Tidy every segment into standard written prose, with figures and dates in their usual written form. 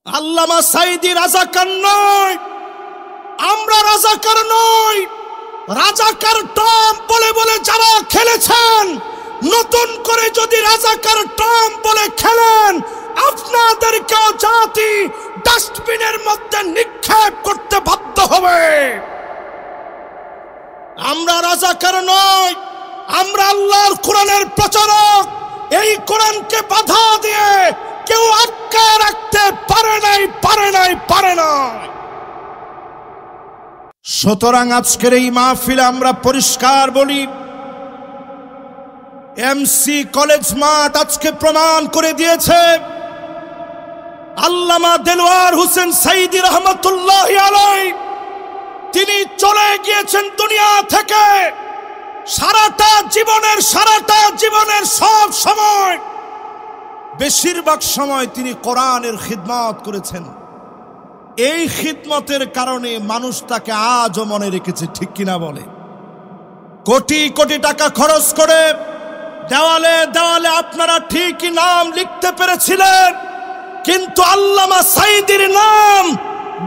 আল্লামা সাঈদী রাজাকার নয়, আমরা রাজাকার নই। রাজাকার টম বলে বলে যারা খেলেছেন, নতুন করে যদি রাজাকার টম বলে খেলেন, আপনাদেরকেও জাতি ডাস্টবিনের মধ্যে নিক্ষেপ করতে বাধ্য হবে। আমরা রাজাকার নই, আমরা আল্লাহর কোরআনের প্রচারক। এই কোরআনকে বাধা দিয়ে কেউ আটকায় রাখতে পারে নাই, পারে নাই, পারে নাই। সুতরাং আজকের এই মাহফিলে আমরা পরিষ্কার বলি, এমসি কলেজ মাঠ আজকে প্রমাণ করে দিয়েছে আল্লামা দেলোয়ার হোসেন সাঈদী রহমাতুল্লাহি আলাইহি তিনি চলে গিয়েছেন দুনিয়া থেকে। সারাটা জীবনের সব সময়, বেশিরভাগ সময় তিনি কোরআনের খিদমত করেছেন। এই খিদমতের কারণে মানুষ তাকে আজও মনে রেখেছে, ঠিক কিনা বলে? কোটি কোটি টাকা খরচ করে দেওয়ালে দেওয়ালে আপনারা ঠিকই নাম লিখতে পেরেছিলেন, কিন্তু আল্লামা সাঈদীর নাম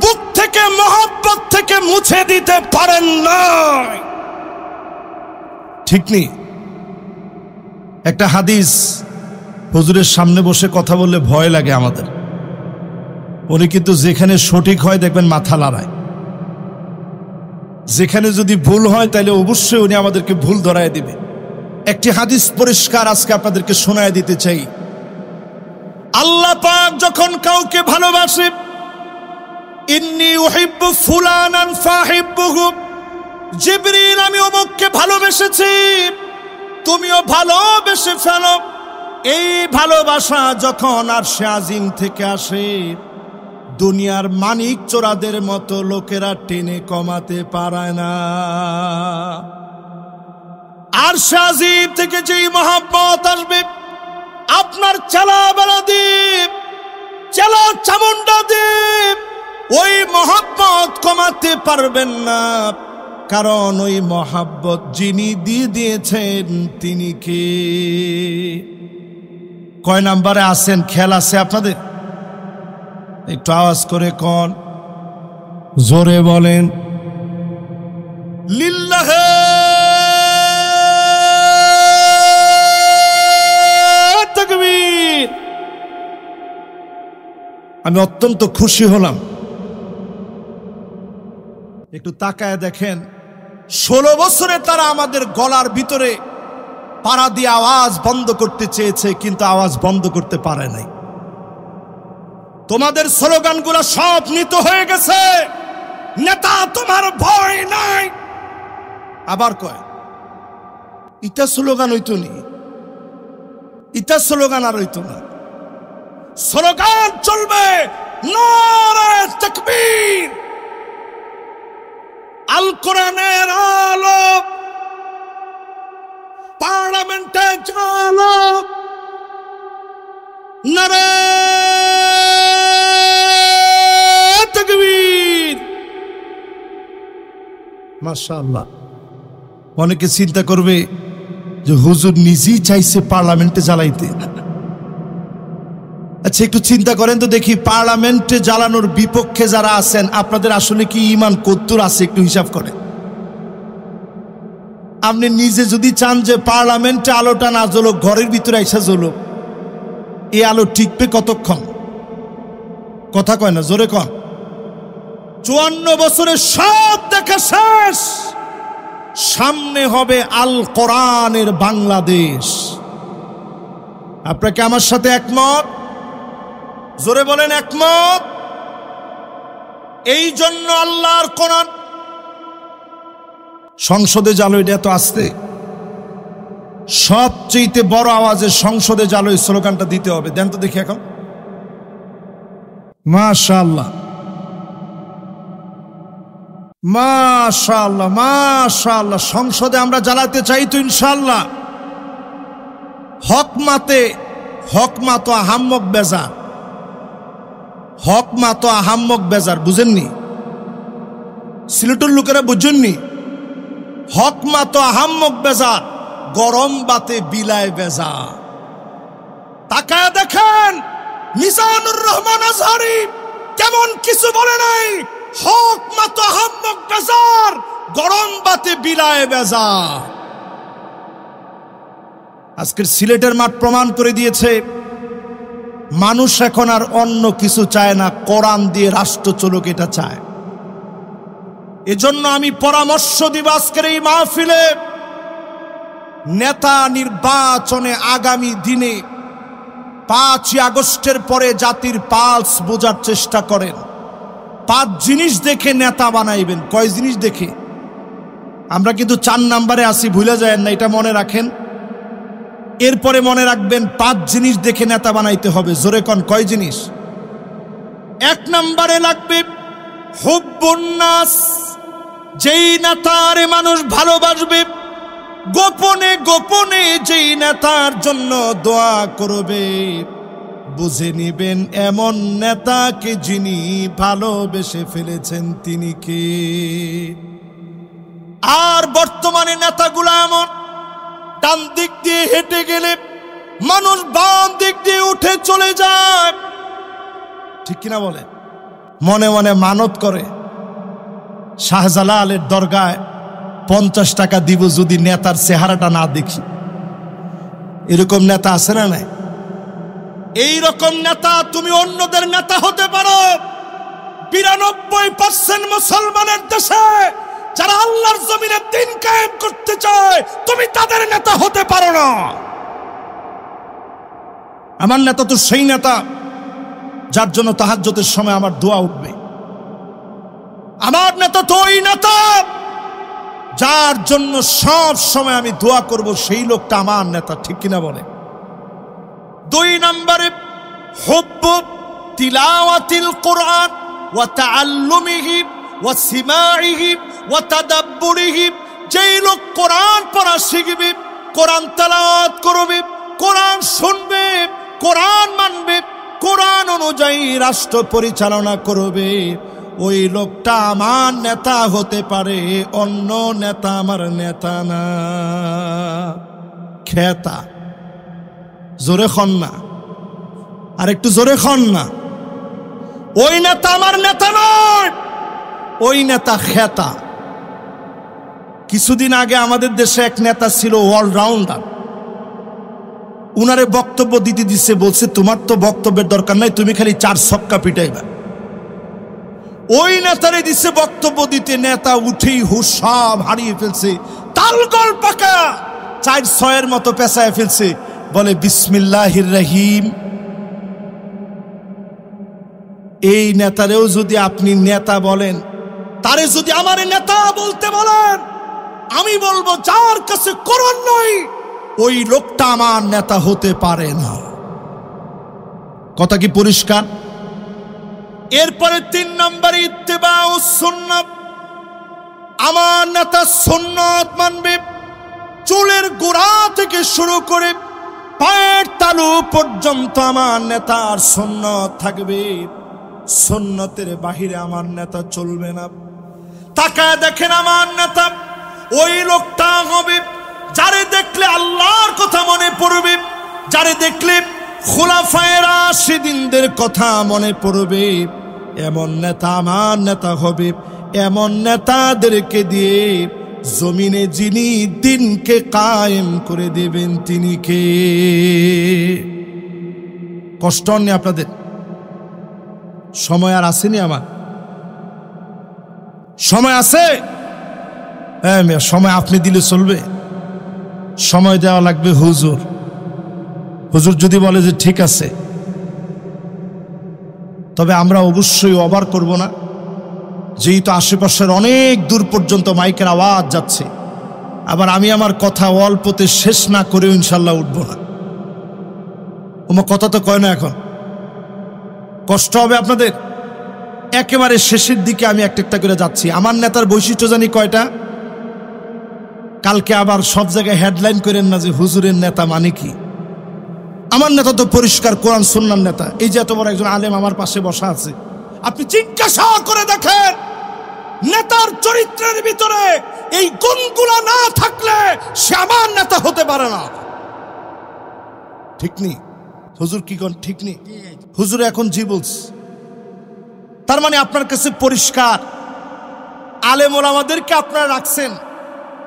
বুক থেকে, মহব্বত থেকে মুছে দিতে পারেন না। ঠিক নেই? একটা হাদিস, হুজুরের সামনে বসে কথা বললে ভয় লাগে আমাদের। উনি কিন্তু যেখানে সঠিক হয় দেখবেন মাথা লড়ায়, যেখানে যদি ভুল হয় তাহলে অবশ্যই উনি আমাদেরকে ভুল ধরায় দিবে। একটি হাদিস পরিষ্কার আজকে আপনাদেরকে শোনায় দিতে চাই। আল্লাহ পাক যখন কাউকে ভালোবাসে, ইন্নী উহিব্বু ফুলানান ফাহিব্বুহু, জিবরিল আমি অমুককে ভালোবেসেছি, তুমিও ভালোবেসে ফেলো। এই ভালোবাসা যখন আরশে আজিম থেকে আসে, দুনিয়ার মানিক চোরাদের মতো লোকেরা টেনে কমাতে পারে না। আরশে আজিম থেকে যেই মহব্বত আসবে, আপনার চেলা বেলা দ্বীপ, চেলা চামুন্ডা দ্বীপ, ওই মহব্বত কমাতে পারবেন না। কারণ ওই মহব্বত যিনি দিয়ে দিয়েছেন তিনি কে? কয় নাম্বারে আছেন খেয়াল আছে আপনাদের? একটু আওয়াজ করে কোন, জোরে বলেন লিল্লাহে তাকবীর। আমি অত্যন্ত খুশি হলাম। একটু তাকায় দেখেন, 16 বছরে তারা আমাদের গলার ভিতরে পাড়া দিয়ে আওয়াজ বন্ধ করতে চেয়েছে, কিন্তু আওয়াজ বন্ধ করতে পারে নাই। তোমাদের স্লোগানগুলো সব নিত হয়ে গেছে। নেতা তোমার ভয় নাই, আবার কয় ইটা স্লোগান হইতো নি, ইটা স্লোগান আর হইতো না। স্লোগান চলবে নারে তাকবীর, আল কোরআনের আলো, পার্লামেন্টে চলো নারে তাকবীর। মাশাআল্লাহ। অনেকে চিন্তা করবে যে হুজুর নিজেই চাইছে পার্লামেন্টে জ্বালাইতে। আচ্ছা একটু চিন্তা করেন তো দেখি, পার্লামেন্টে জ্বালানোর বিপক্ষে যারা আছেন আপনাদের আসলে কি ঈমান কদ্দুর আছে? একটু হিসাব করেন। আপনি নিজে যদি চান যে পার্লামেন্টে আলোটা না জ্বলুক, ঘরের ভিতরে আইসা জ্বলুক, এই আলো টিকবে কতক্ষণ? কথা কয় না, জোরে কন। 54 বছরে সব দেখা শেষ, সামনে হবে আল কোরআনের বাংলাদেশ। আপনাকে আমার সাথে একমত? জোরে বলেন একমত। এই জন্য আল্লাহর কোরআন সংসদে জালো, এটা এত আসতে, সবচেয়ে বড় আওয়াজে সংসদে জালো এই স্লোগানটা দিতে হবে। দেন তো দেখি এখন। মাশাআল্লাহ, মাশাআল্লাহ, মাশাআল্লাহ। সংসদে আমরা জ্বালাতে চাই তো ইনশাআল্লাহ। হক মা তো আহাম্মক বেজার, হক মা তো আহাম্মক বেজার, বুঝেননি? সিলেটের লোকেরা বুঝেননি? হক মা তো আহাম্মক বেজার, গরম বাতে বিলায় বেজার। তাকায় দেখেন মিজানুর রহমান আজহারি এমন কিছু বলে নাই। হক মাতো হাম্মক বেজার, গরম বাতে বিলায় বেজার। আজকের সিলেটের মাঠ প্রমাণ করে দিয়েছে মানুষ এখন আর অন্য কিছু চায় না, কোরআন দিয়ে রাষ্ট্র চলুক এটা চায়। এজন্য আমি পরামর্শ দিব আজকের এই মাহফিলে, নেতা নির্বাচনে আগামী দিনে 5 আগস্টের পরে জাতির পালস বোঝার চেষ্টা করেন। 5 জিনিস দেখে নেতা বানাইবেন। কয় জিনিস দেখে? আমরা কিন্তু 4 নম্বরে আসি, ভুলে যায় না, এটা মনে রাখেন। এরপরে মনে রাখবেন 5 জিনিস দেখে নেতা বানাইতে হবে। জোরে কোন, কয় জিনিস? 1 নম্বরে লাগবে হুব্বুন নাস, যেই নেতারে মানুষ ভালোবাসবে, গোপনে গোপনে যেই নেতার জন্য দোয়া করবে, বুঝে নিবেন এমন নেতাকে যিনি ভালোবেসে ফেলেছেন তিনি কে। আর বর্তমানে নেতাগুলো এমন, ডান দিক দিয়ে হেঁটে গেলে মানুষ বাম দিক দিয়ে উঠে চলে যায়, ঠিক কিনা বলে? মনে মনে মানত করে শাহজালালের দরগায় 50 টাকা দিব যদি নেতার চেহারাটা না দেখি। এরকম নেতা আছে না নাই? এই রকম নেতা তুমি অন্যদের নেতা হতে পারো। 92% মুসলমানের দেশে যারা আল্লাহর জমিনে দিন কায়েম করতে চায়, তুমি তাদের নেতা হতে পারো না। আমার নেতা তো সেই নেতা যার জন্য তাহাজ্জুদের সময় আমার দোয়া উঠবে। আমার নেতা তো ওই নেতা যার জন্য সব সময় আমি দোয়া করব, সেই লোকটা আমার নেতা, ঠিক কিনা বলে? 2 নম্বরে হুব্বু তিলাওয়াতিল কোরআন ওয়া তাআল্লুমিহি ওয়া সিমাইহি ওয়া তাদাব্বুরিহি, যেই লোক কোরআন পড়া শিখবে, কোরআন তেলাওয়াত করবে, কোরআন শুনবে, কোরআন মানবে, কোরআন অনুযায়ী রাষ্ট্র পরিচালনা করবে, ওই লোকটা আমার নেতা হতে পারে। অন্য নেতা আমার নেতা না। খেতা, জোরে খন না, আর একটু জোরে খন না। ওই নেতা আমার নেতা নয়, ওই নেতা খেতা। কিছুদিন আগে আমাদের দেশে এক নেতা ছিল অলরাউন্ডার, উনারে বক্তব্য দিতে দিচ্ছে, বলছে তোমার তো বক্তব্যের দরকার নাই, তুমি খালি 4 ছক্কা পিটাইবা। ওই নেতারে দিচ্ছে বক্তব্য দিতে, নেতা উঠেই হুশ সব হারিয়ে ফেলছে, তালগোল পাকা 4-6 মতো পেঁচায় ফেলছে, বলে বিসমিল্লাহির রহিম। এই নেতারেও যদি আপনি নেতা বলেন, তারে যদি আমার নেতা বলতে বলেন, আমি বলবো যার কাছে কোরআন নয় ওই লোকটা আমার নেতা হতে পারে না। কথা কি পরিষ্কার? এরপরে 3 নম্বরে ইত্তেবাউস সুন্নাত, আমার নেতা সুন্নাত মানবে। চুলের গোড়া থেকে শুরু করে পায়ের তালু পর্যন্ত আমার নেতার সুন্নাত থাকবে। সুন্নতের বাহিরে আমার নেতা চলবে না। তাকায় দেখেন আমার নেতা ওই লোকটা হবে যারে দেখলে আল্লাহর কথা মনে পড়বে, যারে দেখলে খুলাফায়ে রাশিদিনদের কথা মনে পড়বে। এমন নেতা আমার নেতা হবে। এমন নেতাদেরকে দিয়ে জমিনে যিনি দিনকে কায়েম করে দেবেন তিনি কে? কষ্ট নেই আপনাদের? সময় আর আসেনি? আমার সময় আছে? সময় আপনি দিলে চলবে? সময় দেওয়া লাগবে হুজুর। হুজুর যদি বলে যে ঠিক আছে, তবে আমরা অবশ্যই ওভার করব না, যেহেতু আশেপাশের অনেক দূর পর্যন্ত মাইকের আওয়াজ যাচ্ছে। আবার আমি আমার কথা অল্পতে শেষ না করেও ইনশাল্লাহ উঠব না। ওমা কথা তো কয় না, এখন কষ্ট হবে আপনাদের। একেবারে শেষের দিকে আমি একটা একটা করে যাচ্ছি। আমার নেতার বৈশিষ্ট্য জানি কয়টা? কালকে আবার সব জায়গায় হেডলাইন করেন না যে হুজুরের নেতা মানে কি। আমার নেতা তো পরিষ্কার কোরআন সুন্নাহর নেতা। এই যে এত বড় একজন আলেম আমার পাশে বসা আছে, আপনি জিজ্ঞাসা করে দেখেন নেতার চরিত্রের ভিতরে এই গুণগুলো না থাকলে সে আমার নেতা হতে পারে না। ঠিক নেই হুজুর? কি কোন ঠিক নেই? হুজুর এখন জি বলছে। তার মানে আপনার কাছে পরিষ্কার, আলেম ওলামাদেরকে আপনারা রাখছেন,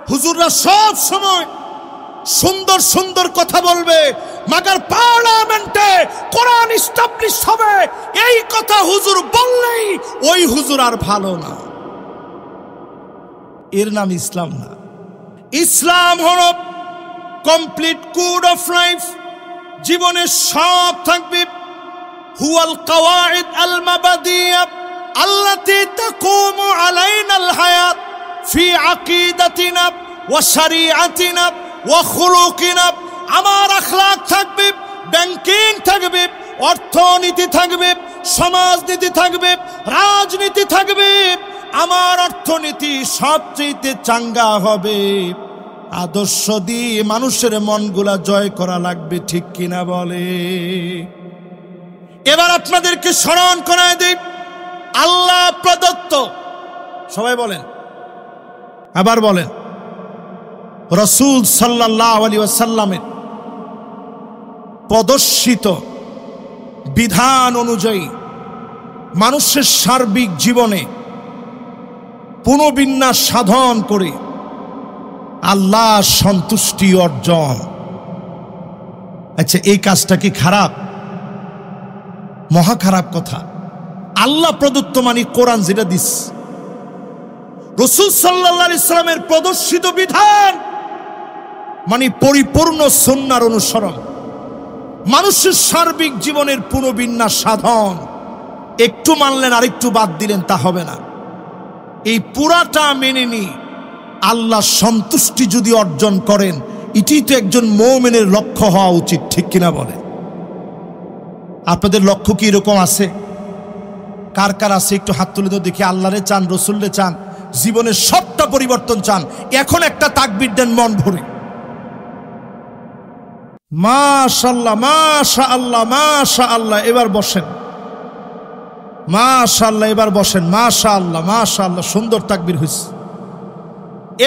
হুজুররা সব সময় সুন্দর সুন্দর কথা বলবে, মাগার পার্লামেন্টে কোরআন এস্টাবলিশ হবে, এই কথা হুজুর বললেই ওই হুজুর আর ভালো না। এর নাম ইসলাম না। ইসলাম হলো কমপ্লিট কোড অফ লাইফ, জীবনে সব থাকবে। হুয়াল কাওয়াইদ আল মাবাদিয়া আল্লাতী তাকুমু আলাইনাল হায়াত ফি আকিদাতিনা ওয়া শরীআতিনা ওয়া খুলুকিনা। আমার আখলাক থাকবে, ব্যাংকিং থাকবে, অর্থনীতি থাকবে, সমাজনীতি থাকবে, রাজনীতি থাকবে। আমার অর্থনীতি সবচেয়ে চাঙ্গা হবে। আদর্শ দিয়ে মানুষের মনগুলা জয় করা লাগবে, ঠিক কিনা বলে? এবার আপনাদেরকে স্মরণ করায় দেই, আল্লাহ প্রদত্ত, সবাই বলেন, আবার বলেন, রাসূল সাল্লাল্লাহু আলাইহি ওয়াসাল্লামের প্রদর্শিত বিধান অনুযায়ী মানুষের সার্বিক জীবনে পুনর্বিন্যাস সাধন করে আল্লাহ সন্তুষ্টি অর্জন। আচ্ছা, এই কাজটা কি খারাপ? মহা খারাপ কথা। আল্লাহ প্রদত্ত মানে কোরআন যেটা দিস, রাসূল সাল্লাল্লাহু আলাইহি ওয়াসাল্লামের প্রদর্শিত বিধান মানে পরিপূর্ণ সুন্নাহর অনুসরণ, মানুষের সার্বিক জীবনের পুনর্বিন্যাস সাধন। একটু মানলেন আর একটু বাদ দিলেন তা হবে না। এই পুরাটা মেনে নিয়ে আল্লাহ সন্তুষ্টি যদি অর্জন করেন, এটাই তো একজন মুমিনের লক্ষ্য হওয়া উচিত, ঠিক কিনা বলে? আপনাদের লক্ষ্য কি এরকম আছে? কার কার আছে একটু হাত তুলে তো দেখি। আল্লাহরে চান, রসুলরে চান, জীবনের সবটা পরিবর্তন চান, এখন একটা তাকবীর দেন মন ভরে। মাশাআল্লাহ, মাশাআল্লাহ, মাশাআল্লাহ। এবার বসেন। মাশাআল্লাহ, এবার বসেন। মাশাআল্লাহ, মাশাআল্লাহ, সুন্দর তাকবীর হয়েছে।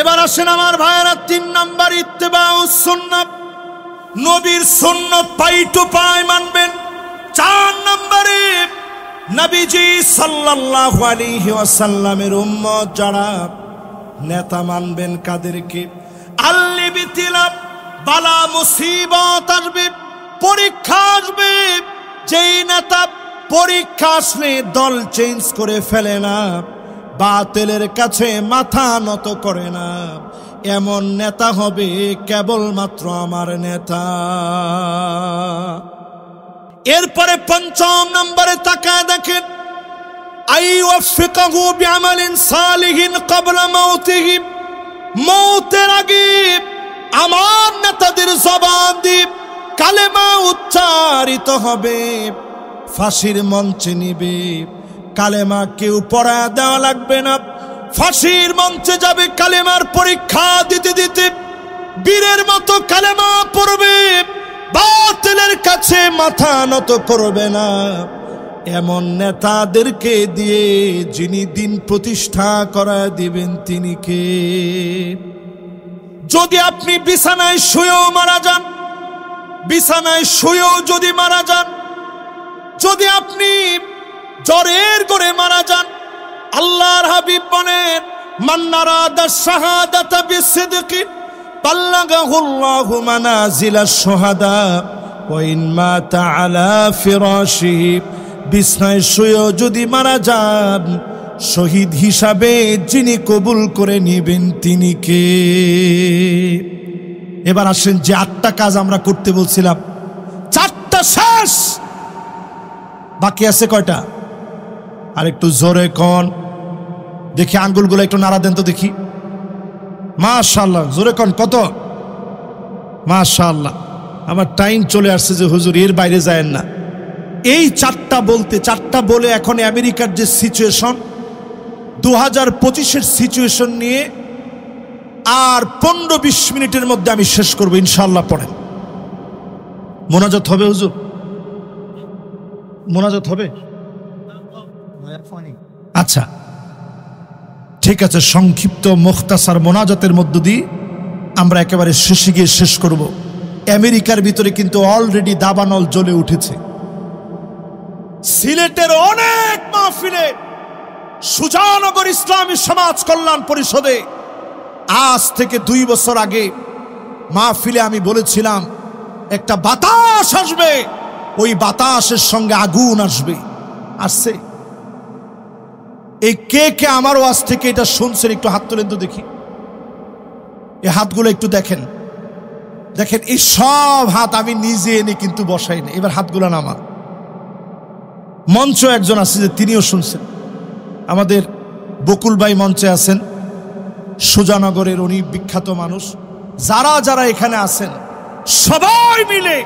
এবার আসেন আমার ভাইয়েরা, 3 নাম্বার ইত্তেবাউস সুন্নাহ, নবীর সুন্নাত পাই টু পাই মানবেন। 4 নম্বরে নবীজি সাল্লাল্লাহু আলাইহি ওয়াসাল্লামের উম্মত যারা, নেতা মানবেন কাদেরকে? আল্লিবিতিলা, বালা মুসিবত আসবে, পরীক্ষা আসবে, যেই নেতা পরীক্ষা আসলে দল চেঞ্জ করে ফেলে না, বাতিলের কাছে মাথা নত করে না, এমন নেতা হবে কেবলমাত্র আমার নেতা। এরপরে 5 নম্বরে তাকায় দেখেন, আইওয়াফিকাহু বিআমালিন সালিহিন ক্বাবলা মাউতিহি, মৌতের আগে আমার নেতাদের জবান দিয়ে কালেমা উচ্চারিত হবে, ফাঁসির মঞ্চে নিবে, কালেমা কেউ পড়ায় দেওয়া লাগবে না, ফাঁসির মঞ্চে যাবে, কালেমার পরীক্ষা দিতে দিতে বীরের মতো কালেমা পড়বে, বাতিলের কাছে মাথা নত করবে না। এমন নেতাদেরকে দিয়ে যিনি দিন প্রতিষ্ঠা করা দিবেন তিনি কে? যদি আপনি বিছানায় শুয়েও মারা যান, বিছানায় শুয়েও যদি মারা যান, যদি আপনি জ্বরের করে মারা যান, আল্লাহর হাবিব বলেন, মান নারাদা শাহাদাতা বিসিদকি বাল্লাগাহুল্লাহু মানাজিলাশ শুহাদা ওয়া ইন মাতা আলা ফিরাশিহি, বিছানায় শুয়েও যদি মারা যান, শহীদ হিসাবে যিনি কবুল করে নেবেন তিনি কে? এবার আসেন, যে 8টা কাজ আমরা করতে বলছিলাম, 4টা শেষ, বাকি আছে কয়টা? আর একটু জোরে কোন দেখি, আঙ্গুলগুলো একটু নাড়া দেন তো দেখি। মাশাআল্লাহ, জোরে কোন কত? মাশাআল্লাহ। আমার টাইম চলে আসছে যে হুজুর এর বাইরে যায়েন না। এই 4টা বলতে, 4টা বলে এখন আমেরিকার যে সিচুয়েশন, 2025-এর সিচুয়েশন নিয়ে আর 15-20 মিনিটের মধ্যে আমি শেষ করবো ইনশাআল্লাহ। পড়েন। মোনাজাত হবে হুজুর? মোনাজাত হবে? আচ্ছা ঠিক আছে, সংক্ষিপ্ত মুখতাসার মোনাজাতের মধ্য দিয়ে আমরা একেবারে শেষে গিয়ে শেষ করব। আমেরিকার ভিতরে কিন্তু অলরেডি দাবানল জ্বলে উঠেছে। সিলেটের অনেক মাহফিলে সুজানগর ইসলামী সমাজ কল্যাণ পরিষদে আজ থেকে 2 বছর আগে মাহফিলে আমি বলেছিলাম একটা বাতাস আসবে, ওই বাতাসের সঙ্গে আগুন আসবে। আসছে? এই কে কে আমার ওয়াজ থেকে এটা শুনছেন একটু হাত তোলেন তো দেখি। এই হাতগুলো একটু দেখেন, দেখেন এই সব হাত আমি নিজে এনে কিন্তু বসাইনি। এবার হাতগুলো নামা। মঞ্চ একজন আছে যে তিনিও শুনছেন, আমাদের বকুল ভাই মঞ্চে আছেন, সুজানগরের উনি বিখ্যাত মানুষ। যারা যারা এখানে আছেন সবাই মিলে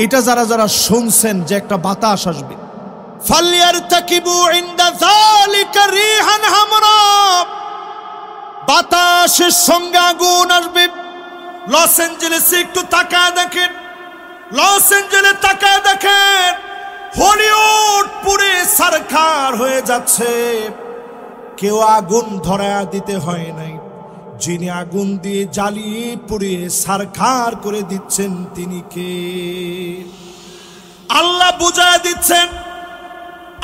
এটা যারা যারা শুনছেন যে একটা বাতাস আসবে, ফালইয়ারতাকিবু ইনদা যালিকা রিহান হামরা, বাতাসের সঙ্গে আগুন আসবে। লস অ্যাঞ্জেলেসে একটু তাকায় দেখেন, লস অ্যাঞ্জেলেস তাকায় দেখেন, হলিউড পুরে সরকার হয়ে যাচ্ছে। কেউ আগুন ধরা দিতে হয় নাই, যিনি আগুন দিয়ে জ্বালিয়ে পুড়িয়ে সরকার করে দিচ্ছেন তিনি কে? আল্লাহ বুঝায় দিচ্ছেন,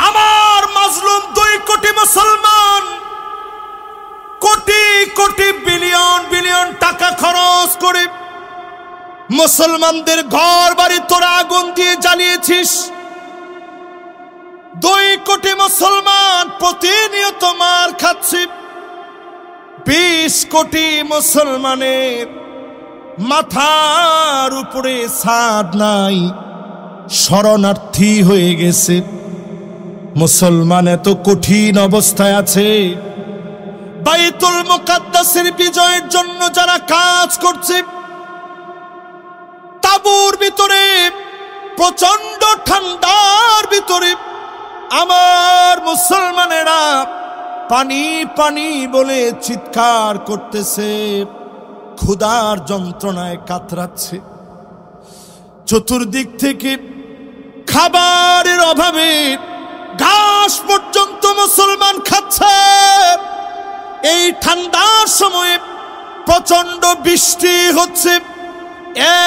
আমার মাজলুম 2 কোটি মুসলমান কোটি কোটি বিলিয়ন বিলিয়ন টাকা খরচ করে মুসলমানদের ঘর বাড়ি তোরা আগুন দিয়ে জ্বালিয়েছিস। 2 কোটি মুসলমান প্রতিনিয়ত মার খাচ্ছে। 20 কোটি মুসলমানের মাথার উপরে ছাদ নাই, শরণার্থী হয়ে গেছে। মুসলমান এত কঠিন অবস্থায় আছে। বাইতুল মুকাদ্দাসের বিজয়ের জন্য যারা কাজ করছে, তাঁবুর ভিতরে প্রচন্ড ঠান্ডার ভিতরে আমার মুসলমানেরা পানি পানি বলে চিৎকার করতেছে, ক্ষুধার যন্ত্রণায় কাতরাচ্ছে। চতুর্দিক থেকে খাবারের অভাবে ঘাস পর্যন্ত মুসলমান খাচ্ছে। এই ঠান্ডার সময়ে প্রচন্ড বৃষ্টি হচ্ছে,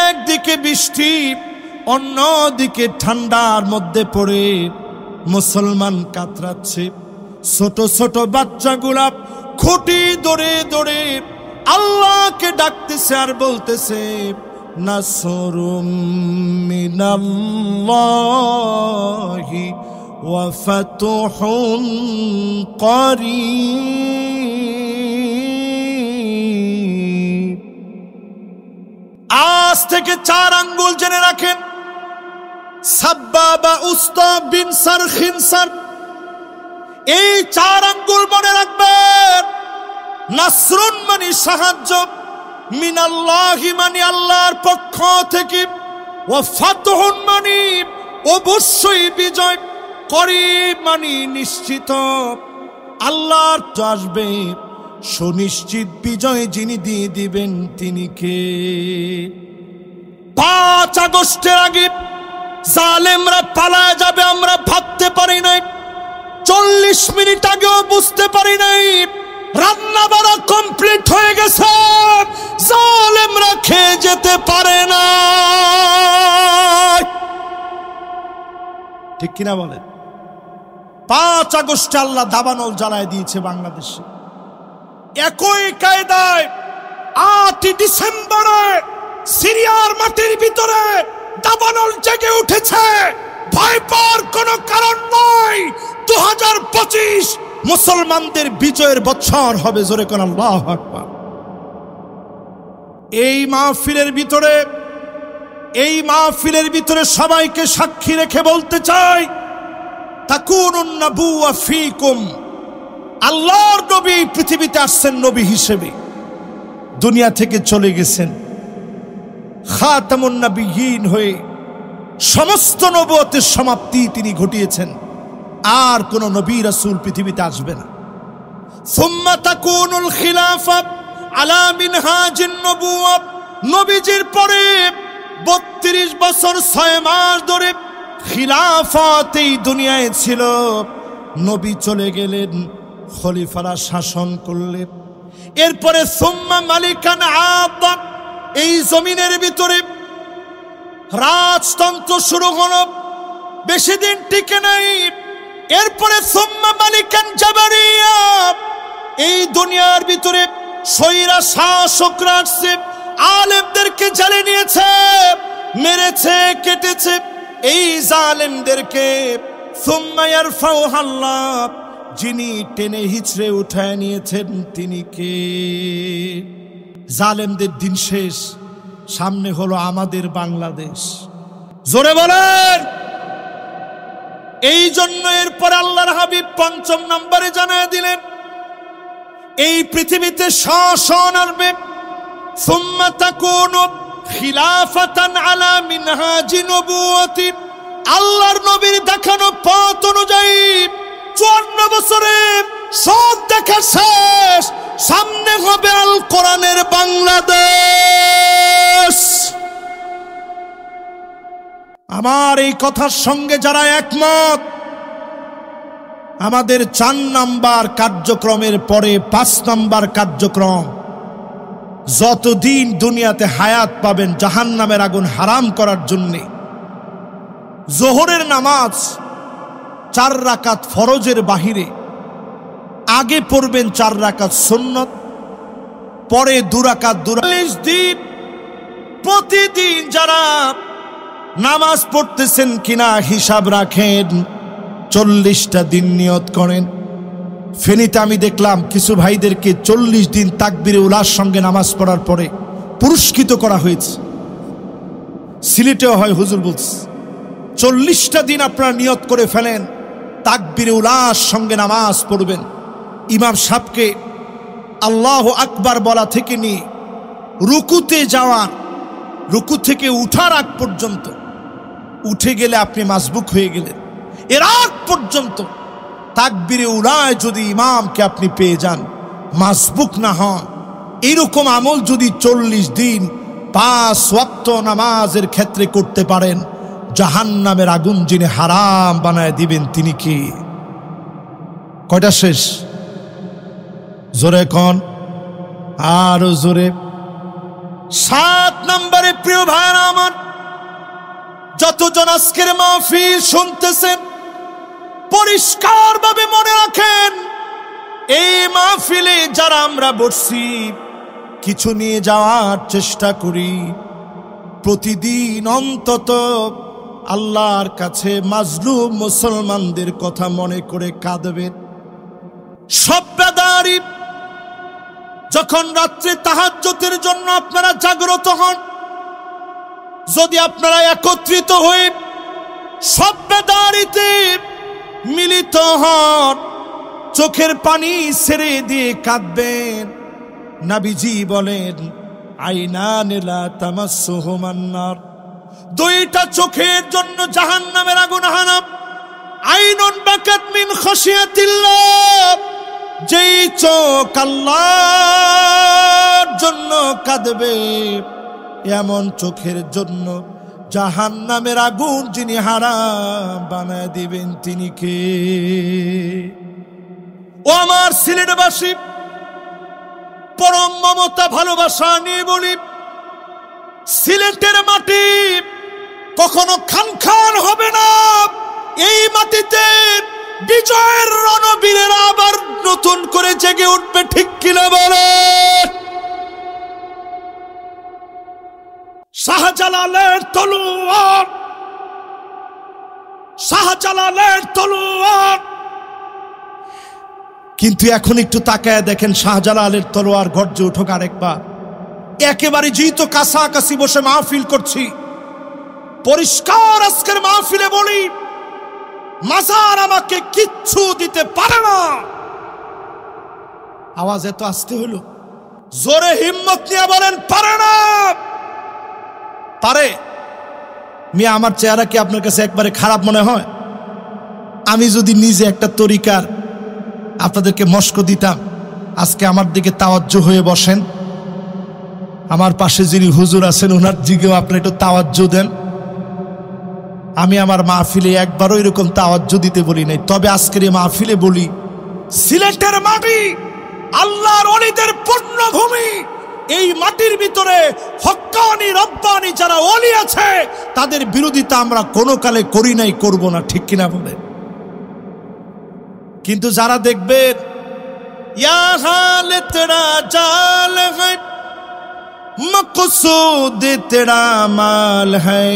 একদিকে বৃষ্টি অন্যদিকে ঠান্ডার মধ্যে পড়ে মুসলমান কাতরাচ্ছে। ছোট ছোট বাচ্চাগুলা খুঁটি ধরে ধরে আল্লাহকে ডাকতেছে আর বলতেছে, নাসরুম মিনাল্লাহি ওয়া ফাতুহুন করিব। আজ থেকে 4 আঙ্গুল জেনে রাখেন, সাব্বাবা উস্তা বিন সার খিনসার, এই 4 আঙ্গুল মনে রাখবেন। নাসরুন মানে সাহায্য, মিনাল্লাহি মানে আল্লাহর পক্ষ থেকে, ওয়া ফাতহুন মানে অবশ্যই বিজয়, করিব মানে নিশ্চিত আল্লাহর আসবে সুনিশ্চিত বিজয় যিনি দিয়ে দিবেন তিনি কে? 5 আগস্টের আগে জালেমরা পালায় যাবে আমরা ভাবতে পারি নাই। 40 মিনিট আগেও বুঝতে পারি নাই। রান্না বাড়া কমপ্লিট হয়ে গেছে, জালেমরা খেয়ে যেতে পারে না। ঠিক কিনা বলেন? 5 আগস্টে আল্লাহ দাবানল জ্বালায় দিয়েছে বাংলাদেশে। একই কায়দায় 8 ডিসেম্বরে সিরিয়ার মাটির ভিতরে দাবানল জেগে উঠেছে। ভয় পাওয়ার কোনো কারণ নাই। 2025 মুসলমানদের বিজয়ের বছর হবে। জোরে কোন আল্লাহু আকবার। এই মাহফিলের ভিতরে সবাইকে সাক্ষী রেখে বলতে চাই, তাকুনুন নাবুওয়া ফীকুম, আল্লাহর নবী পৃথিবীতে আসছেন নবী হিসেবে, দুনিয়া থেকে চলে গেছেন খাতামুন নবিয়্যিন হয়ে। সমস্ত নবুয়তের সমাপ্তি তিনি ঘটিয়েছেন। আর কোন নবী রাসূল পৃথিবীতে আসবে না। সুম্মা তাকুনুল খিলাফা আলা মিনহাজিন নবুওয়া, নবীজির পরে 32 বছর 6 মাস ধরে খিলাফত এই দুনিয়ায় ছিল। নবী চলে গেলেন, খলিফারা শাসন করলেন। এরপরে সুম্মা মালিকান আদা, এই জমিনের ভিতরে রাজতন্ত্র শুরু হলো। বেশি দিন টিকে নাই। এরপরে সুম্মা মালিকান জাবারিয়া, এই দুনিয়ার ভিতরে সৈরা শাসকরা আসছে, আলেমদেরকে জ্বালে নিয়েছে, মেরেছে, কেটেছে এই জালেমদেরকে। সুম্মা ইয়ারফাউহা আল্লাহ, যিনি টেনে হিচড়ে উঠায় নিয়েছেন তিনি কে? জালেমদের দিন শেষ, সামনে হলো আমাদের বাংলাদেশ। জোরে বলেন। এই জন্য এরপর আল্লাহর হাবিব ৫ম নম্বরে জানায় দিলেন, এই পৃথিবীতে শাসন আসবে। সুম্মা তাকুনু খিলাফাতান আলা মিনহাজি নবুওয়াতি, আল্লাহর নবীর দেখানো পথ অনুযায়ী ৫৪ বছরে সব দেখা শেষ, সামনে হবে আল কোরআনের বাংলাদেশ। আমার এই কথার সঙ্গে যারা একমত, আমাদের ৪ নাম্বার কার্যক্রমের পরে ৫ নাম্বার কার্যক্রম, যতদিন দুনিয়াতে হায়াত পাবেন জাহান্নামের আগুন হারাম করার জন্যে জোহরের নামাজ ৪ রাকাত ফরজের বাহিরে আগে পড়বেন ৪ রাকাত সুন্নত, পরে ২ রাকাত ৪২ দিন প্রতিদিন যারা নামাজ পড়তেছেন কিনা হিসাব রাখেন, ৪০টা দিন নিয়ত করেন। ফেনীতে আমি দেখলাম কিছু ভাইদেরকে ৪০ দিন তাকবীরে উলার সঙ্গে নামাজ পড়ার পরে পুরস্কৃত করা হয়েছে। সিলেটেও হয়, হুজুর বলছে ৪০টা দিন আপনারা নিয়ত করে ফেলেন, তাকবীরে উলার সঙ্গে নামাজ পড়বেন। ইমাম সাহেবকে আল্লাহু আকবার বলা থেকে নিয়ে রুকুতে যাওয়ার, রুকু থেকে উঠার আগ পর্যন্ত, উঠে গেলে আপনি মাসবুক হয়ে গেলেন, এর আগ পর্যন্ত তাকবীরে উলায় যদি ইমামকে আপনি পেয়ে যান, মাসবুক না হন, এইরকম আমল যদি ৪০ দিন ৫ ওয়াক্ত নামাজের ক্ষেত্রে করতে পারেন, জাহান্নামের আগুন যিনি হারাম বানায় দিবেন তিনি কি? কয়টা শেষ? জোরে কোন, আরো জোরে। ৭ নম্বরে প্রিয় ভাইরা আমার, যতজন আজকের মাহফিল শুনতেছেন পরিষ্কার ভাবে মনে রাখেন, এই মাহফিলে যারা আমরা বসছি কিছু নিয়ে যাওয়ার চেষ্টা করি, প্রতিদিন অন্তত আল্লাহর কাছে মাজলুম মুসলমানদের কথা মনে করে কাঁদবেন। সভ্যদারি যখন রাত্রে তাহাজ্জুদের জন্য আপনারা জাগ্রত হন, যদি আপনারা একত্রিত হয়ে সভ্যদারিতে মিলিত হন, চোখের পানি ছেড়ে দিয়ে কাঁদবেন। নবীজি বলেন, আইনান লা তামাসসুহুমান নার, 2টা চোখের জন্য জাহান্নামের আগুন হারাম। আইনুন বাকাত মিন খাশিয়াতিল্লাহ, যেই চোখ আল্লাহর জন্য কাঁদবে, এমন চোখের জন্য জাহান্নামের আগুন যিনি হারাম বানায় দিবেন তিনি কে? ও আমার সিলেটবাসী, পরম মমতা ভালোবাসা নিয়ে বলি, সিলেটের মাটি কখনো খান খান হবে না। এই মাটিতে বিজয়ের রণবীরেরা আবার নতুন করে জেগে উঠবে, ঠিক কিনা বলে? শাহজালালের তলোয়ার, শাহজালালের তলোয়ার। কিন্তু এখন একটু তাকায় দেখেন, শাহজালালের তলোয়ার গর্জে উঠুক আরেকবার। একেবারে যেহেতু কাছাকাছি বসে মাহফিল করছি, পরিষ্কার আজকের মাহফিলে বলি, মাজার আমাকে কিচ্ছু দিতে পারে না। আওয়াজ এত আসতে হলো, জোরে হিম্মত নিয়ে বলেন, পারে না। পারে? মিয়া, আমার চেহারা কি আপনার কাছে একবারে খারাপ মনে হয়? আমি যদি নিজে একটা তরিকার আপনাদেরকে মস্ক দিতাম, আজকে আমার দিকে তাওয়াজ্জু হয়ে বসেন, আমার পাশে যিনি হুজুর আছেন ওনার দিকেও আপনি একটু তাওয়াজ্জু দেন। আমি আমার মাহফিলে একবারও এরকম তাওয়াজ্জু দিতে বলি নাই, তবে আজকের এই মাহফিলে বলি, সিলেটের মাটি আল্লাহর ওলিদের পূর্ণভূমি। এই মাটির ভিতরে হক্কানি রব্বানি যারা ওলি আছে, তাদের বিরোধিতা আমরা কোনো কালে করি নাই, করব না, ঠিক কিনা বলেন? কিন্তু যারা দেখবেন ইয়া হাল তেরা জাল है मकसूद तेरा माल है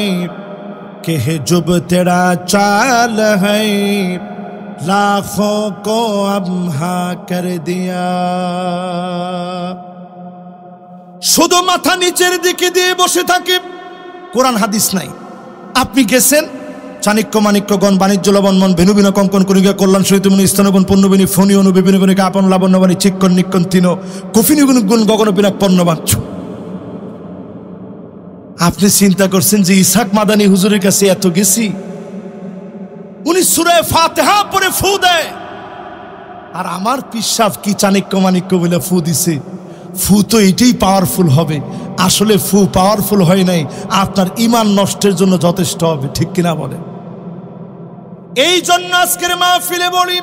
कि जुब तेरा चाल है लाखों को अब हाँ कर दिया। শুধু মাথা নিচের দিকে দিয়ে বসে থাকে, কোরআন হাদিস নাই। আপনি গেছেন চাণক্য মাণিক্যগণ বাণিজ্য লবণমন ভেনুবিন কঙ্কন কণিকা কল্যাণ সহিতমণি স্তনগুণ পণ্যবিনী ফণি অনু বিভিন্ন গণিকা আপন লাবণ্যবাণী চিক্কন নিক্কন তিন কফিনিগুণ গুণ গগন বিনা পণ্যবাঞ্ছ। আপনি চিন্তা করছেন যে ইসহাক মাদানী হুজুরের কাছে এত গেছি, উনি সূরা ফাতিহা পড়ে ফু দেয়, আর আমার পিসাব কি চাণক্য মাণিক্য বলে ফু দিছে। ফু তো এটাই পাওয়ারফুল হবে, আসলে ফু পাওয়ারফুল হয় নাই, আপনার ঈমান নষ্টের জন্য যথেষ্ট হবে, ঠিক কিনা বলে। এই জন্য আজকের মাহফিলে বলি,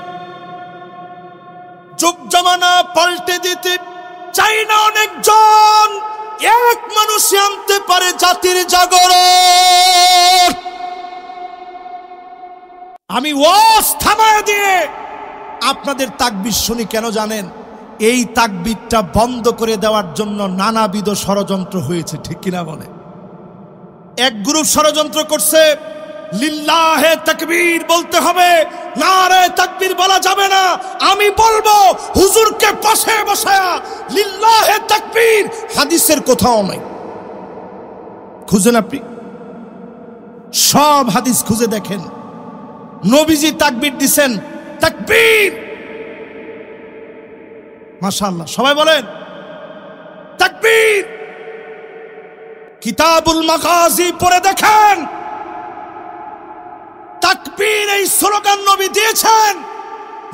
যুগ জামানা পাল্টে দিতে চাই না অনেকজন, এক মানুষই আনতে পারে জাতির জাগরণ। আমি ওয়াজ থামায় দিয়ে আপনাদের তাকবীর শুনি কেন জানেন? এই তাকবীরটা বন্ধ করে দেওয়ার জন্য নানাবিধ ষড়যন্ত্র হয়েছে, ঠিক কিনা বলে। এক গ্রুপ ষড়যন্ত্র করছে লিল্লাহে তাকবীর বলতে হবে, নারে তাকবীর বলা যাবে না। আমি বলবো হুজুরকে পাশে বসায়া লিল্লাহে তাকবীর হাদিসের কোথাও নাই। খুঁজেন, আপনি সব হাদিস খুঁজে দেখেন, নবীজি তাকবীর দিছেন, তাকবীর। মাশাআল্লাহ, সবাই বলেন তাকবীর। কিতাবুল মাগাজি পড়ে দেখেন, তাকবীর এই স্লোগান নবী দিয়েছেন।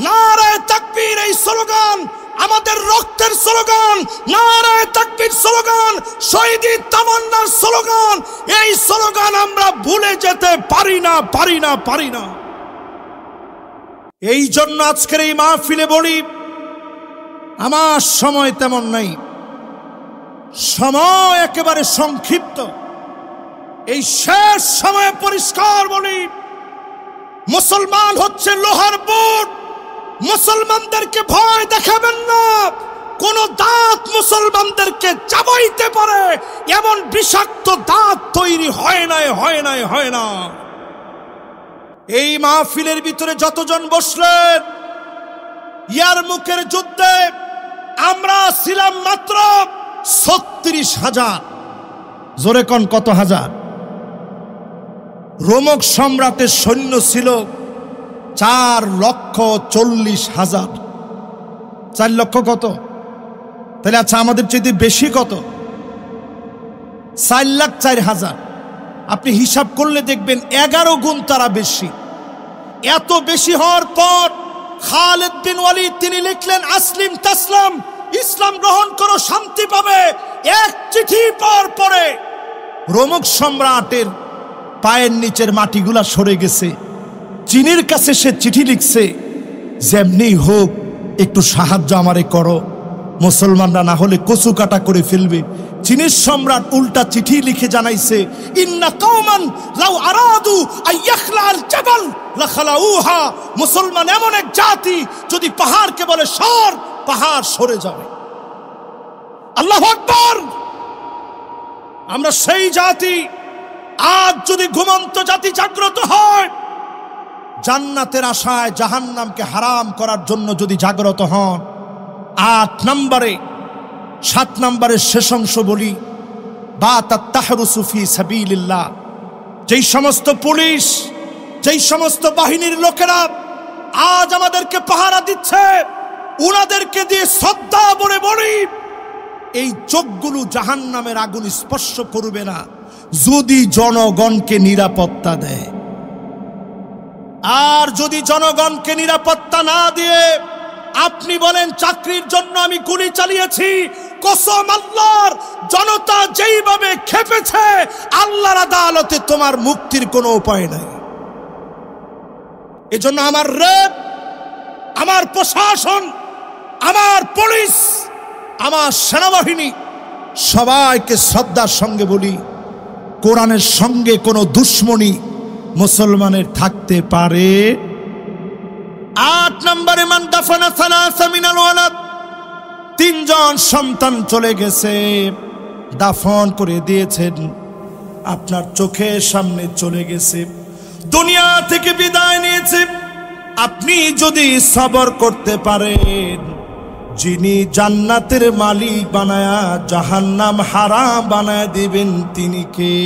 নারে তাকবীর এই স্লোগান আমাদের রক্তের স্লোগান, নারে তাকবীর স্লোগান শহীদি তামান্নার স্লোগান। এই স্লোগান আমরা ভুলে যেতে পারি না, পারি না, পারি না। এই জন্য আজকের এই মাহফিলে বলি, আমার সময় তেমন নাই, সময় একেবারে সংক্ষিপ্ত। এই শেষ সময়ে পরিষ্কার বলি, মুসলমান হচ্ছে লোহার বুট, মুসলমানদেরকে ভয় দেখাবেন না। কোন দাঁত মুসলমানদেরকে চাবাইতে পারে এমন বিষাক্ত দাঁত তৈরি হয় নাই, হয় নাই, হয় না। এই মাহফিলের ভিতরে যতজন বসলেন, ইয়ারমুকের যুদ্ধে আমরা ছিলাম মাত্র 36,000। জোরে কোন কত হাজার? রোমক সম্রাটের সৈন্য ছিল 4,40,000। 4 লক্ষ কত? তাহলে আচ্ছা, আমাদের চাইতে বেশি কত? 4,04,000। আপনি হিসাব করলে দেখবেন 11 গুণ তারা বেশি। এত বেশি হওয়ার পর খালিদ বিন ওয়ালিদ তিনি লিখলেন, আসলিম তাসলাম, ইসলাম গ্রহণ করো, শান্তি পাবে। এক চিঠি পাওয়ার পরে রোমক সম্রাটের পায়ের নিচের মাটিগুলা সরে গেছে। চীনের কাছে সে চিঠি লিখছে, যেমনি হোক একটু সাহায্য আমারে করো, মুসলমানরা না হলে কচু কাটা করে ফেলবে। চীনের সম্রাট উল্টা চিঠি লিখে জানাইছে, ইন্না কওমান লাউ আরাদু আইয়াখলাল জাবাল লাখালাউহা। মুসলমান এমন এক জাতি, যদি পাহাড়কে বলে সর, পাহাড় সরে যাবে। আল্লাহু আকবার। আমরা সেই জাতি। আজ যদি ঘুমন্ত জাতি জাগ্রত হয়, জান্নাতের আশায় জাহান্নামকে হারাম করার জন্য যদি জাগ্রত হন, 8 নম্বরে 7 নম্বরের শেষ অংশ বলি, বাতাত তাহরুসু ফি সাবিলিল্লাহ। যেই সমস্ত পুলিশ, যেই সমস্ত বাহিনীর লোকেরা আজ আমাদেরকে পাহারা দিচ্ছে, উনাদেরকে দিয়ে শ্রদ্ধা বলে বলি, এই চোখগুলো জাহান্নামের আগুন স্পর্শ করবে না যদি জনগণকে নিরাপত্তা দেয়। আর যদি জনগণকে নিরাপত্তা না দিয়ে আপনি বলেন চাকরির জন্য আমি গুলি চালিয়েছি, কসম আল্লাহর, জনতা যেইভাবে খেপেছে, আল্লাহর আদালতে তোমার মুক্তির কোনো উপায় নাই। এজন্য আমার র্যাব, আমার প্রশাসন, আমার পুলিশ, আমার সেনাবাহিনী সবাইকে শ্রদ্ধার সঙ্গে বলি, কোরআনের সঙ্গে কোনো দুশ্মনী মুসলমানের থাকতে পারে 8 নম্বরে মান দাফানা সালাসা মিনাল ওয়ালাদ, 3 জন সন্তান চলে গেছে, দাফন করে দিয়েছেন, আপনার চোখের সামনে চলে গেছে, দুনিয়া থেকে বিদায় নিয়েছে। আপনি যদি সবর করতে পারেন, যিনি জান্নাতের মালিক বানায়া জাহান্নাম হারাম বানায় দিবেন তিনি কে?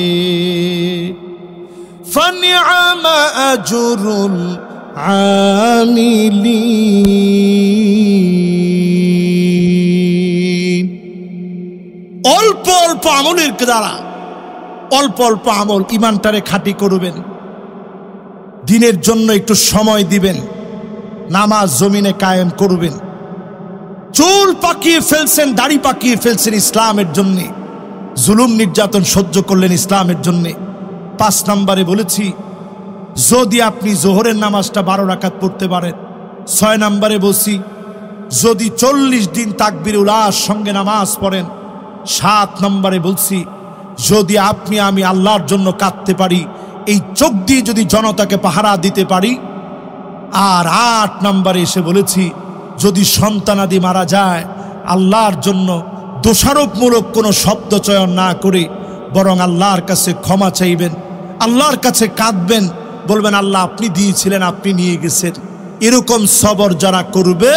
ফানিআমা আজরুল আমিলিন। অল্প অল্প আমলের দ্বারা, অল্প অল্প আমল ইমানটারে খাঁটি করবেন, দিনের জন্য একটু সময় দিবেন, নামাজ জমিনে কায়েম করবেন। চুল পাকিয়ে ফেলছেন, দাড়ি পাকিয়ে ফেলছেন ইসলামের জন্য, জুলুম নির্যাতন সহ্য করলেন ইসলামের জন্য। 5 নম্বরে বলেছি, যদি আপনি জোহরের নামাজটা 12 রাকাত পড়তে পারেন। 6 নম্বরে বলছি, যদি 40 দিন তাকবীরুল সঙ্গে নামাজ পড়েন। 7 নম্বরে বলছি, যদি আপনি আমি আল্লাহর জন্য কাঁদতে পারি, এই চোখ দিয়ে যদি জনতাকে পাহারা দিতে পারি। আর 8 নম্বরে এসে বলেছি, যদি সন্তানাদি মারা যায়, আল্লাহর জন্য দোষারোপমূলক কোনো শব্দ চয়ন না করে বরং আল্লাহর কাছে ক্ষমা চাইবেন, আল্লাহর কাছে কাঁদবেন, বলবেন আল্লাহ আপনি দিয়েছিলেন, আপনি নিয়ে গেছেন। এরকম সবর যারা করবে,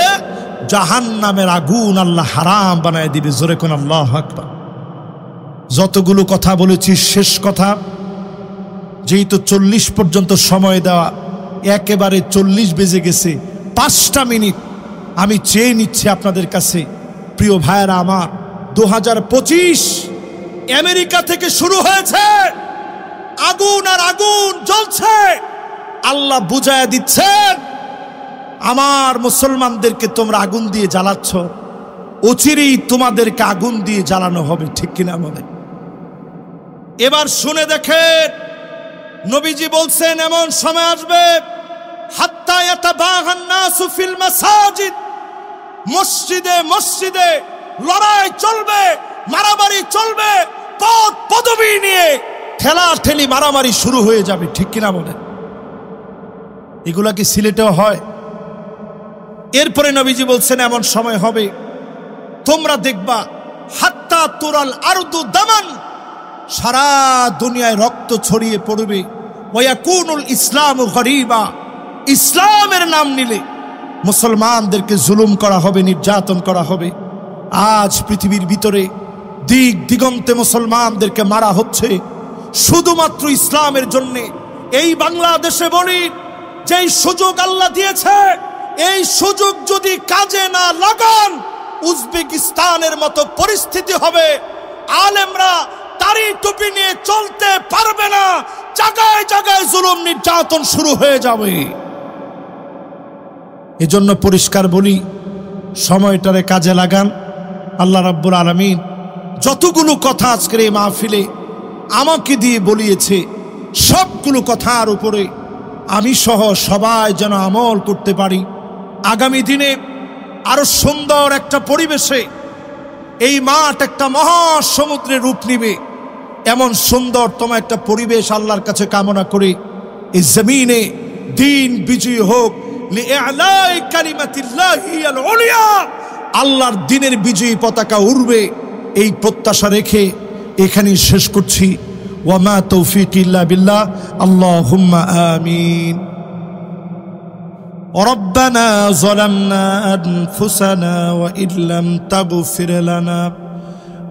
জাহান্নামের আগুন আল্লাহ হারাম বানায় দিবে। জোরে কোন আল্লাহু আকবার। যতগুলো কথা বলেছি, শেষ কথা, যেহেতু 40 পর্যন্ত সময় দেওয়া, একেবারে 40 বেজে গেছে, 5টা মিনিট আমি চেয়ে নিচ্ছি আপনাদের কাছে। প্রিয় ভাইয়েরা আমার, 2025 আমেরিকা থেকে শুরু হয়েছে, আগুন আর আগুন জ্বলছে। আল্লাহ বুঝায়া দিচ্ছেন, আমার মুসলমানদেরকে তোমরা আগুন দিয়ে জ্বালাচ্ছ, অচিরেই তোমাদেরকে আগুন দিয়ে জ্বালানো হবে। ঠিক কিনা বলে? এবার শুনে দেখেন, নবীজি বলছেন এমন সময় আসবে, হাত্তা ইয়াতাবাগান নাসু ফিল মাসাজিদ, মসজিদে মসজিদে লড়াই চলবে, মারামারি চলবে, পদ পদবি নিয়ে ঠেলাঠেলি মারামারি শুরু হয়ে যাবে। ঠিক কিনা বলেন? এগুলা কি সিলেটেও হয়? এরপরে নবীজি বলছেন এমন সময় হবে, তোমরা দেখবা হাত্তা তুরাল আরদু দামান, সারা দুনিয়ায় রক্ত ছড়িয়ে পড়বে। ওয়ায়াকুনুল ইসলামু গরিবা, ইসলামের নাম নিলে মুসলমানদেরকে জুলুম করা হবে, নির্যাতন করা হবে। আজ পৃথিবীর ভিতরে দিক দিগন্তে মুসলমানদেরকে মারা হচ্ছে শুধুমাত্র ইসলামের জন্যে। এই বাংলাদেশে বলি, যেই সুযোগ আল্লাহ দিয়েছে, এই সুযোগ যদি কাজে না লাগান, উজবেকিস্তানের মতো পরিস্থিতি হবে। আলেমরা দাড়ি টুপি নিয়ে চলতে পারবে না, জায়গায় জায়গায় জুলুম নির্যাতন শুরু হয়ে যাবে। এজন্য পরিষ্কার বলি, সময়টারে কাজে লাগান। আল্লাহ রাব্বুল আলামিন যতগুলো কথা আজকের এই মাহফিলে আমাকে দিয়ে বলিয়েছে, সবগুলো কথার উপরে আমি সহ সবাই যেন আমল করতে পারি। আগামী দিনে আরো সুন্দর একটা পরিবেশে এই মাঠ একটা মহাসমুদ্রের রূপ নিবে, এমন সুন্দরতম একটা পরিবেশ আল্লাহর কাছে কামনা করে এই জমিনে দিন বিজয়ী হোক, লিআলাই কালিমাতিল্লাহি আল উলিয়া, আল্লাহর দিনের বিজয়ী পতাকা উড়বে, এই প্রত্যাশা রেখে এখানেই শেষ করছি। ওয়া মা তৌফিক ইল্লা বিল্লাহ, আল্লাহুম্মা আমিন। ربنا ظلمنا أنفسنا وإن لم تغفر لنا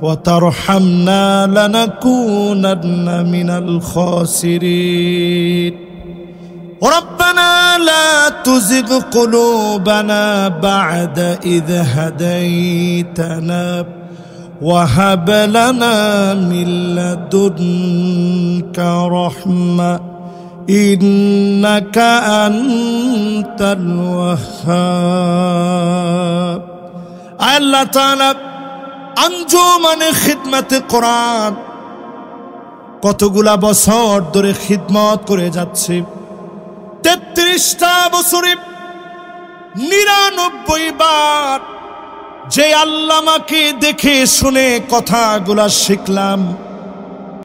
وترحمنا لنكونن من الخاسرين ربنا لا تزغ قلوبنا بعد إذ هديتنا وهب لنا من لدنك رحمة إنك أنت الوهاب। আল্লাহ তাআলা আঞ্জুমানে খিদমতে কোরআন কতগুলা বছর ধরে খিদমত করে যাচ্ছে। 33টা বছরে 99 বার যে আল্লামাকে দেখে শুনে কথাগুলা শিখলাম,